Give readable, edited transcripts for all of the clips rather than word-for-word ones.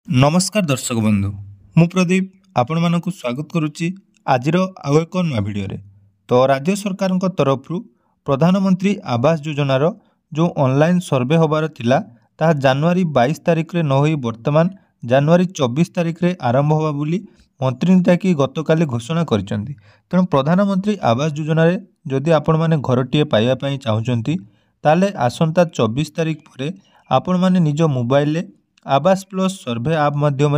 नमस्कार दर्शक बंधु मु प्रदीप आपण मानक स्वागत करुच्ची आजिर आउ एक नया भिडियो तो राज्य सरकार तरफ प्रधानमंत्री आवास योजनार जो ऑनलाइन सर्वे होबार थिला ताहा जनवरी 22 तारिख रे न होई वर्तमान जनवरी 24 तारिख रे आरंभ होबा बोली मंत्री ताकि गतकाली घोषणा करिसेंती। तेणु प्रधानमंत्री आवास योजना रे जदि आपण माने घरटीए पाइबा पई चाहुचंती ताले आसंता 24 तारिख परे आपण माने निज मोबाइल ले आवास प्लस सर्वे आप माध्यम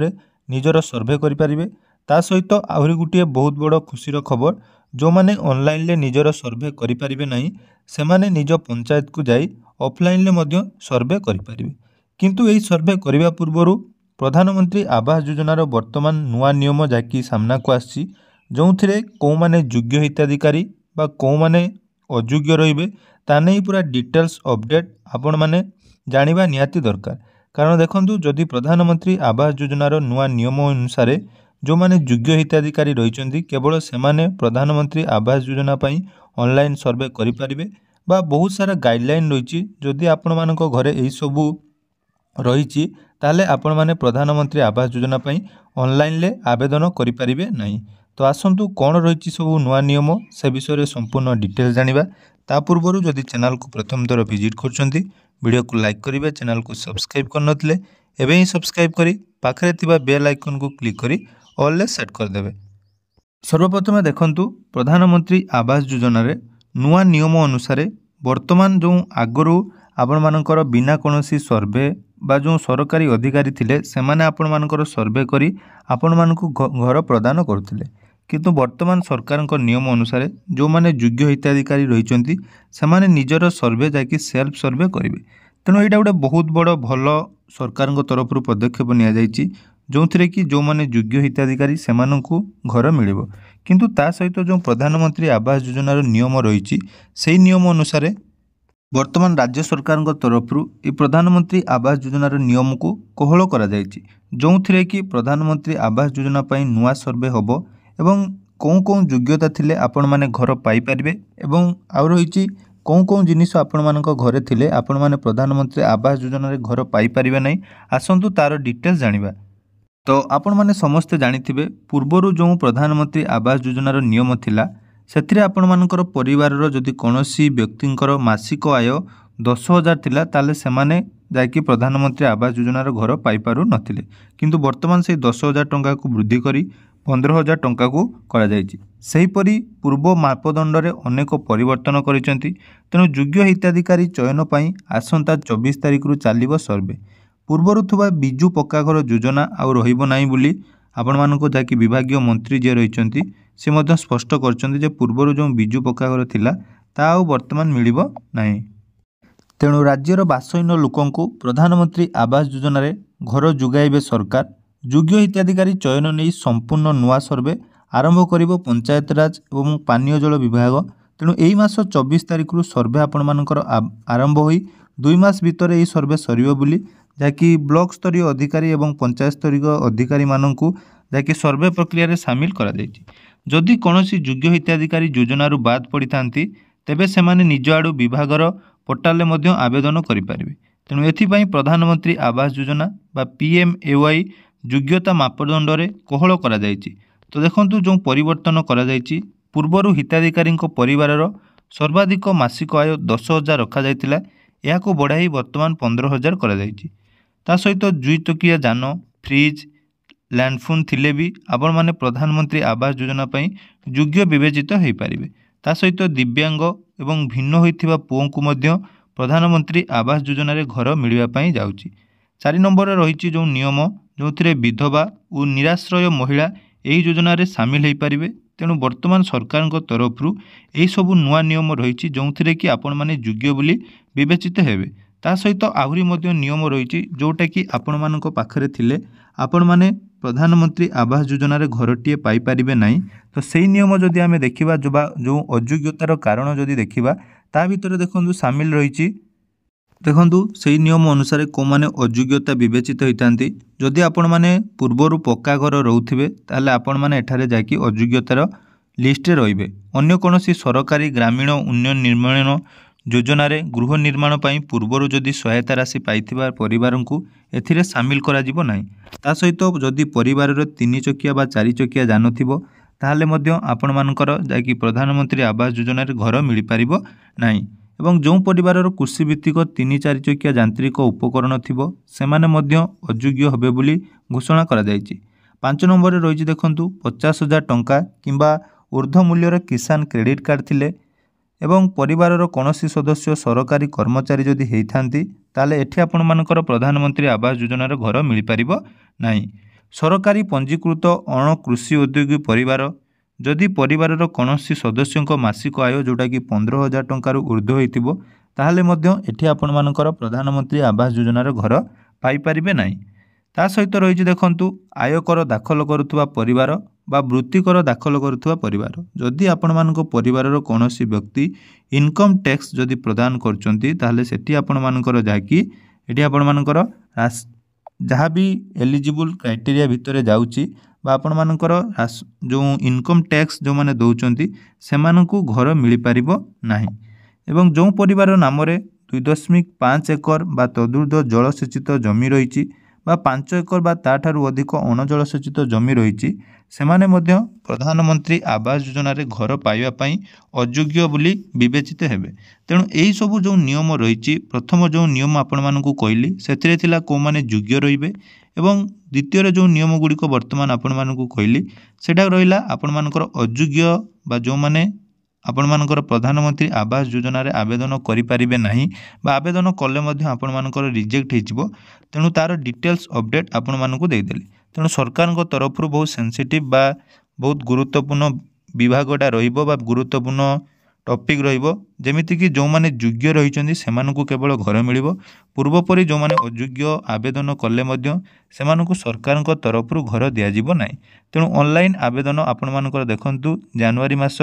निजर सर्वे करें। ता सहित आहरी गोटे बहुत बड़ खुशीर खबर जो मैंने ऑनलाइन ले निजर सर्वे करें नहीं से माने निज पंचायत को जाई ऑफलाइन ले सर्वे करें। किंतु यही सर्वे करने पूर्व प्रधानमंत्री आवास योजनार वर्तमान नुआ नियम जहाँकि सामना को आसी जो थे कौ माने योग्य हिताधिकारी बा कौ माने अयोग्य रहिबे ता नहीं पूरा डिटेल्स अपडेट आपण माने जानिबा निहाती दरकार। कारण देखंतु जदि प्रधानमंत्री आवास योजनार नुआ नियम अनुसार जो माने योग्य हिताधिकारी रही केवल से प्रधानमंत्री आवास योजना पाई ऑनलाइन सर्वे करें बा बहुत सारा गाइडलाइन रही जदि आपण मानक घरे यही सबू रही ताले आपण माने प्रधानमंत्री आवास योजना पाई ऑनलाइन ले आवेदन करें नहीं। तो आसंतु कौन रही सब नुआ नियम से विषय संपूर्ण डिटेल जानिबा। ता पूर्व जदि चैनल को प्रथम थर विजिट करछंती वीडियो को लाइक करेंगे, चैनल को सब्सक्राइब करनथिले एबे ही सब्सक्राइब करी पाखरे थिबा बेल आइकन को क्लिक करी ऑल ले सेट कर देबे। सर्वप्रथम देखंतु प्रधानमंत्री आवास योजना रे नुआ नियम अनुसार वर्तमान जो आगरू आपण मानकर बिना कोनोसी सर्वे बा जो सरकारी अधिकारी थिले सेमाने आपण मानकर सर्वे करी आपण मानकु घर प्रदान करथिले। किंतु वर्तमान सरकार नियम अनुसार जो माने योग्य हिताधिकारी रही से निजर सर्वे जाकि सेल्फ सर्वे करेंगे। तेणु यहाँ गोटे बहुत बड़ भल सरकार तरफ पदक्षेप नि जो थे कि जो माने योग्य हिताधिकारी से घर मिल किंतु ता सहित जो प्रधानमंत्री आवास योजनार नियम रही से नियम अनुसार वर्तमान राज्य सरकार तरफ ये प्रधानमंत्री आवास योजनार नियम को कोहल करा जो थे कि प्रधानमंत्री आवास योजना पाई नुआ सर्वे होबो एवं कौन कौन योग्यता थिले आपण माने घर पाई परिबे एवं आउ रही कौन कौन जिनिस आपण मानक घरे थिले आपण माने प्रधानमंत्री आवास योजना रे घर पाई परिबे नहीं। आसंतु तार डिटेल्स जानिबा। तो आपण माने समस्ते जानिथिबे पूर्वरु जो प्रधानमंत्री आवास योजनार नियम थिला सेथिरे आपण मानकर परिवारर जदि कोनोसी व्यक्तिंकर मासिक आय 10,000 थिला ताले सेमाने जाकि प्रधानमंत्री आवास योजनार घर पाई पारु नथिले। किंतु वर्तमान से 10,000 टंका को वृद्धि करी 15,000 टंका को करा जायछि। सेहीपरि पूर्व मापदंड रे अनेक परिवर्तन करिसेंती। तेणु योग्य हिताधिकारी चयन पई आसंता 24 तारिख रु चलिबो सर्वे। पूर्वरु थुबा बिजु पक्का घर योजना आउ रहिबो नाही बोली आपण मानको जाकि विभागीय मंत्री जे रहिसेंती से मध्य स्पष्ट करछन्ती जे पूर्वरु जो बिजु पक्का घर थिला ता आउ वर्तमान मिलिबो नाही। तेणु राज्यर बासहीन लोकंकु प्रधानमंत्री आवास योजना रे घर जुगाइबे सरकार। योग्य हिताधिकारी चयन नहीं संपूर्ण नुआ सर्वे आरंभ करिबो पंचायत राज एवं पानीय जल विभाग। तेणु एई मास 24 तारिख रु सर्वे आपण मानकर आरंभ होई 2 मास भितर एई सर्वे सरिबो बोली जाकि ब्लॉक स्तरीय अधिकारी एवं पंचायत स्तरीय अधिकारी माननकु जाकि सर्वे प्रक्रिया रे शामिल करा जायछि। जदि कोनोसी योग्य हिताधिकारी योजना रु बाद पड़ी थांती तेबे सेमाने निज आडू विभागर पोर्टाल मध्ये आवेदन करि पारिबे। तेणु एथिपई प्रधानमंत्री आवास योजना बा PMAY योग्यता मापदंड रे कोहल करा जायछि। तो देखंतु जो परिवर्तन करा जायछि पूर्वरु हिताधिकारी परिवारर सर्वाधिक मासिक आय 10,000 रखा जायतिला याको बढ़ाई वर्तमान 15,000 करा जायछि। ता सहित दुईचकिया जान फ्रिज लैंडफोन थिले भी आपण माने प्रधानमंत्री आवास योजना पाई योग्य विवेचित हो पारिबे। ता सहित दिव्यांग एवं भिन्न होइथिबा पुओं को मध्य प्रधानमंत्री आवास योजना रे घर मिलिबा पाई जाउछि। 4 नंबर रही जो नियम जो थे विधवा और निराश्रय महिला यही योजना रे सामिल हो पारिबे। तेणु वर्तमान सरकार तरफ यही सब नुआ नियम रही जो थे कि आपण माने योग्य बोली विवेचित हेबे। ता सहित आहुरी मध्य नियम रही जोटा कि आपण मानक पाखरे थिले आपण माने प्रधानमंत्री आवास योजना रे घरटीए पाई परिबे नहीं। तो सही नियम जदि आमे देखिबा जो अयोग्यतार कारण जदि देखिबा ता भितर देखंतु सामिल रही देखंतु सही नियम अनुसार को माने अयोग्यता विवेचित होइतांती। जदि आपण माने पूर्वरु पक्का घर रहउथिबे ताले आपण माने एठारे जाकी अयोग्यतार लिस्ट रे रहिबे। अन्य कोनोसी सरकारी ग्रामीण उन्नयन निर्माण योजनारे गृह निर्माण पई पूर्वरु जदि सहायता राशि पाइथिबा परिवारंकु एथिरे सामिल करा जिवो नाही। ता सहित जदि परिवारर 3 चकिया बा 4 चकिया जान थिबो ताहले मध्य आपण मानकर जाकि प्रधानमंत्री आवास योजना रे घर मिल पारिबो नाही। एवं जो परिवारर कृषि भित्तिक 3-4 चकिया यांत्रिक उपकरण थिबो सेमाने मध्य अयोग्य हेबे बोली घोषणा करा जायछि। 5 नंबर रे रहिछि देखंतु 50,000 टंका किंबा ऊर्ध्व मूल्यर किसान क्रेडिट कार्ड थिले एवं परिवारर कोनोसी सदस्य सरकारी कर्मचारी जदि हेइथांती ताले एठी आपण मानकर प्रधानमंत्री आवास योजना रे घर मिल पारिबो नाही। सरकारी पंजीकृत अण कृषि उद्योगी परिवार जदि परिवारर कोनोसी सदस्यक मासिक आय जोटा कि 15,000 टंका ऊर्ध्व होइतिबो ताहले मध्य एठी आपण मानकर प्रधानमंत्री आवास योजना रे घर पाई परिबे नाही। ता सहित रहिछि देखंतु आयकर दाखल करुवा परिवार बा वृत्तिकर दाखल करुवा परिवार जदि आपण मानक परिवारर कोनोसी व्यक्ति इनकम टैक्स जदि प्रदान करचंती ताहले सेठी आपण मानकर जाकी एठी आपण मानकर जहाँ भी एलिजिबल क्राइटेरिया भितर जाउची बा आपण मानकर जो इनकम टैक्स जो माने दउचंती सेमानकु घर मिल पारिबो नाही। एवं जो परिवार नाम रे 2.5 एकर बा तदुर्ध जलसेचित जमी रहिछि बा 5 एकर बा ताठारु अधिक अणजलसेचित जमी रहिछि सेमाने मध्य प्रधानमंत्री आवास योजना रे घर पाइबा पई अयोग्य बोली विवेचित हेबे। तेणु एही सबु जो नियम रहिछि प्रथम जो नियम आपण मानकु कहली सेथिरे थिला को माने योग्य रहिबे एवं द्वितीय रे जो नियम गुडी को वर्तमान आपण मानकु कहली सेटा रहिला आपण मानकर अयोग्य बा जो माने आपण मानकर प्रधानमंत्री आवास योजना रे आवेदन करि पारिबे नाही बा आवेदन कले मध्य आपण मानकर रिजेक्ट हेजिबो। तेणु तार डिटेल्स अपडेट आपण मानकु देइ देली। तेणु सरकार को तरफ बहुत सेंसिटिव बा बहुत गुरुत्वपूर्ण विभागटा रहिबो बा गुरुत्वपूर्ण टॉपिक रहिबो जेमिति कि जो माने योग्य रहिचंदी सेमानकु केवल घर मिलिबो पूर्वपरि जो माने अयोग्य आवेदन कले मध्य सेमानकु सरकार को तरफ घर दिया जिवो नाही। तेणु ऑनलाइन आवेदन आपण मानकर देखंतु जनवरी मास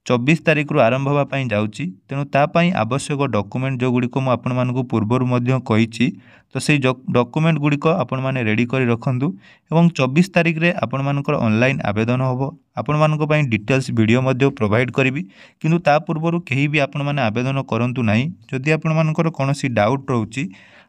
24 तारिख रु आरंभ होगा पाई जाउची। तेणु तापाई आवश्यक डॉक्यूमेंट जो गुड़िक मु आपण मानकु पूर्वर मध्य कहिछि तो सेई डॉक्यूमेंट गुड़िक आपण माने रेडी करी रखंतु एवं 24 तारिख रे आपण मानकर ऑनलाइन आवेदन होबो। आपण मानको पाई डिटेल्स वीडियो मध्य प्रोवाइड करिवि किंतु ता पूर्वर केही भी आपण माने आवेदन करंतु नाही। जदि आपण मानकर कोनोसी डाउट रहउची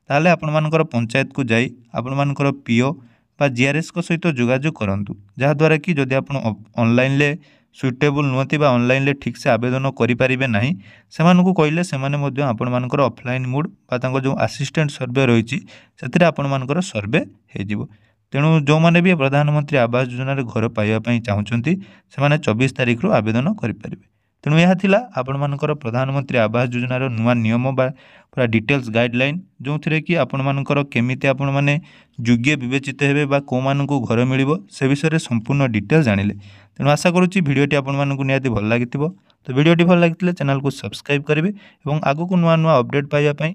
ताले आपण मानकर पंचायत को जाई आपण मानकर पीओ बा जीआरएस को सहित जोगाजोग करंतु जहा द्वारा कि जदि आपण ऑनलाइन ले सुइटेबल नुहति बा ऑनलाइन ले ठीक से आवेदन करि पारिबे नाही सेमानकु कहिले सेमाने मध्य आपण मानकर ऑफलाइन मोड बा तांको जो असिस्टेंट सर्वे रहिछि सेतिरे आपण मानकर सर्वे हे जिवो। तेणु जो माने भी प्रधानमंत्री आवास योजना रे घर पाइबा पई चाहुचंती सेमाने 24 तारिख रु आवेदन करि पारिबे। तेणु यह थिला आपण मानकर प्रधानमंत्री आवास योजना रो नुवा नियम बा पूरा डिटेल्स गाइडलाइन जो थिरे कि आपण मानकर केमिति आपण माने योग्य विवेचित हेबे बा को मानकु घर मिलिबो से विषय रे संपूर्ण डिटेल्स जानिले। तेणु आशा करूची वीडियोटी आपण मानकु नियाति भल लागिथिबो। तो वीडियोटी भल लागिथिले चैनल को सब्सक्राइब करिवे एवं आगु को नुवा नुवा अपडेट पाइबा पई